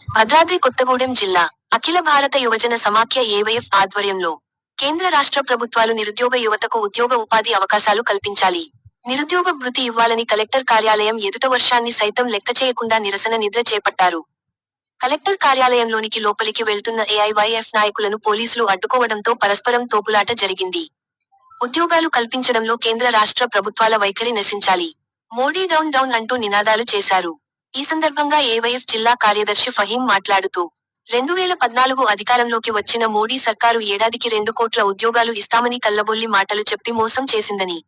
భద్రాద్రి కొత్తగూడెం జిల్లా అఖిల భారత యువజన సమాఖ్య ఏవైఎఫ్ ఆధ్వర్యంలో కేంద్ర రాష్ట్ర ప్రభుత్వాలు నిరుద్యోగ యువతకు ఉద్యోగ ఉపాధి అవకాశాలు కల్పించాలి, నిరుద్యోగ భృతి ఇవ్వాలని కలెక్టర్ కార్యాలయం ఎదుట వర్షాన్ని సైతం లెక్కచేయకుండా నిరసన నిద్ర చేపట్టారు. కలెక్టర్ కార్యాలయంలోనికి లోపలికి వెళ్తున్న ఏఐవైఎఫ్ నాయకులను పోలీసులు అడ్డుకోవడంతో పరస్పరం తోపులాట జరిగింది. ఉద్యోగాలు కల్పించడంలో కేంద్ర రాష్ట్ర ప్రభుత్వాల వైఖరి నశించాలి, మోడీ డౌన్ డౌన్ అంటూ నినాదాలు చేశారు. ఈ సందర్భంగా ఏవైఎఫ్ జిల్లా కార్యదర్శి ఫహీం మాట్లాడుతూ, 2014 అధికారంలోకి వచ్చిన మోడీ సర్కారు ఏడాదికి 2 కోట్ల ఉద్యోగాలు ఇస్తామని కల్లబొల్లి మాటలు చెప్పి మోసం చేసిందని,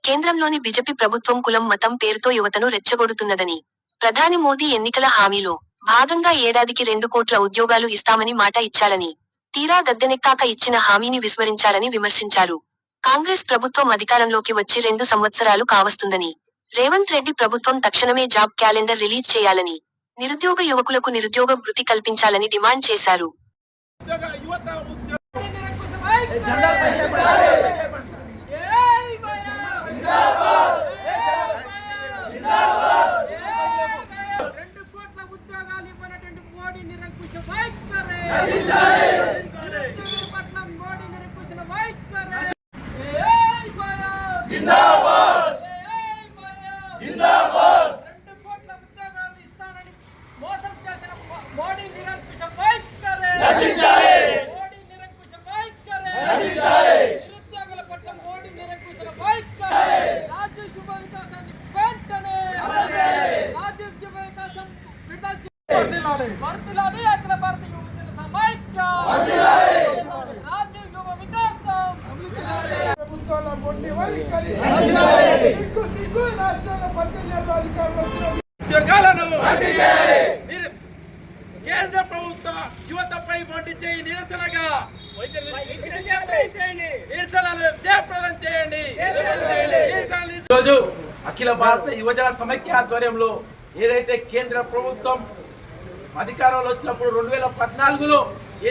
కేంద్రంలోని బీజేపీ ప్రభుత్వం కులం మతం పేరుతో యువతను రెచ్చగొడుతున్నదని, ప్రధాని మోదీ ఎన్నికల హామీలో భాగంగా ఏడాదికి 2 కోట్ల ఉద్యోగాలు ఇస్తామని మాట ఇచ్చారని, తీరా గద్దెనెక్కాక ఇచ్చిన హామీని విస్మరించారని విమర్శించారు. కాంగ్రెస్ ప్రభుత్వం అధికారంలోకి వచ్చి 2 సంవత్సరాలు కావస్తుందని, రేవంత్ రెడ్డి ప్రభుత్వం తక్షణమే జాబ్ క్యాలెండర్ రిలీజ్ చేయాలని, నిరుద్యోగ యువకులకు నిరుద్యోగ భృతి కల్పించాలని డిమాండ్ చేశారు. కేంద్ర ప్రభుత్వ యువతపై మొండి చేయి నిరసనగా జయప్రదం చేయండి. ఈరోజు అఖిల భారత యువజన సమైక్య ఆధ్వర్యంలో ఏదైతే కేంద్ర ప్రభుత్వం అధికారంలో వచ్చినప్పుడు 2014లో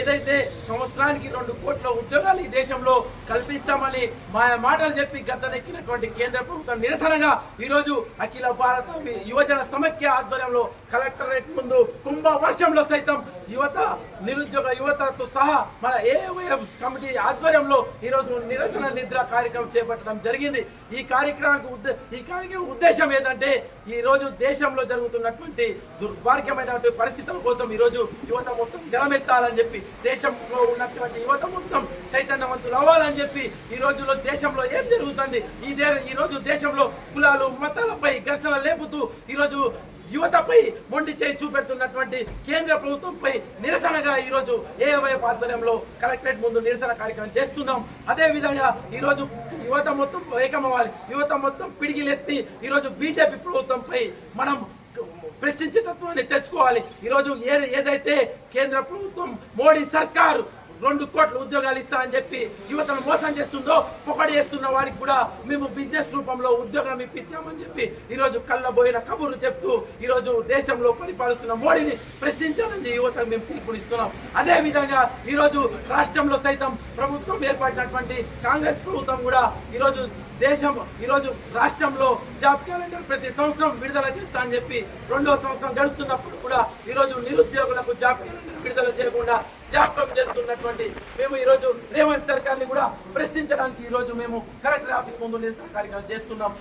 ఏదైతే సంవత్సరానికి 2 కోట్ల ఉద్యోగాలు ఈ దేశంలో కల్పిస్తామని మాటలు చెప్పి గద్దెనెక్కినటువంటి కేంద్ర ప్రభుత్వం నిరసనగా ఈరోజు అఖిల భారత యువజన సమైక్య ఆధ్వర్యంలో కలెక్టరేట్ ముందు కుంభ వర్షంలో సైతం యువత నిరుద్యోగ యువతతో సహా మన ఏవైఎఫ్ కమిటీ ఆధ్వర్యంలో ఈరోజు నిరసన నిద్ర కార్యక్రమం చేపట్టడం జరిగింది. ఈ కార్యక్రమం ఉద్దేశం ఏంటంటే ఈ రోజు దేశంలో జరుగుతున్నటువంటి దుర్భాగ్యమైనటువంటి పరిస్థితుల కోసం ఈరోజు యువత మొత్తం జలమెత్తాలని చెప్పి, దేశంలో ఉన్నటువంటి యువత మొత్తం చైతన్యవంతులు అవ్వాలని చెప్పి ఈ రోజులో దేశంలో ఏం జరుగుతుంది, ఈ రోజు దేశంలో కులాలు మతాలపై ఘర్షణ లేపుతూ ఈరోజు యువతపై మొండి చేయి చూపెడుతున్నటువంటి కేంద్ర ప్రభుత్వంపై నిరసనగా ఈరోజు ఏవైఎఫ్ ఆధ్వర్యంలో కలెక్టరేట్ ముందు నిరసన కార్యక్రమం చేస్తున్నాం. అదే విధంగా ఈరోజు యువత మొత్తం ఏకమవ్వాలి, యువత మొత్తం పిడిగిలెత్తి ఈరోజు బీజేపీ ప్రభుత్వంపై మనం ప్రశ్నించే తత్వాన్ని తెచ్చుకోవాలి. ఈరోజు ఏదైతే కేంద్ర ప్రభుత్వం మోడీ సర్కారు 2 కోట్ల ఉద్యోగాలు ఇస్తారని చెప్పి యువతను మోసం చేస్తుందో, పొగడి చేస్తున్న వారికి కూడా మేము బిజినెస్ రూపంలో ఉద్యోగం ఇప్పించామని చెప్పి ఈరోజు కళ్ళబోయిన కబుర్లు చెప్తూ ఈరోజు దేశంలో పరిపాలిస్తున్న మోడీని ప్రశ్నించాలని యువతకు మేము పిలుపునిస్తున్నాం. అదే విధంగా ఈరోజు రాష్ట్రంలో సైతం ప్రభుత్వం ఏర్పడినటువంటి కాంగ్రెస్ ప్రభుత్వం కూడా ఈరోజు రాష్ట్రంలో జాబ్ క్యాలెండర్ ప్రతి సంవత్సరం విడుదల చేస్తా అని చెప్పి 2వ సంవత్సరం గడుస్తున్నప్పుడు కూడా ఈరోజు నిరుద్యోగులకు జాబ్ క్యాలెండర్ విడుదల చేయకుండా జాప్యం చేస్తున్నటువంటి మేము ఈరోజు రేవంత్ సర్కార్ని కూడా ప్రశ్నించడానికి ఈరోజు మేము కలెక్టర్ ఆఫీస్ ముందు నిరసన కార్యక్రమం చేస్తున్నాం.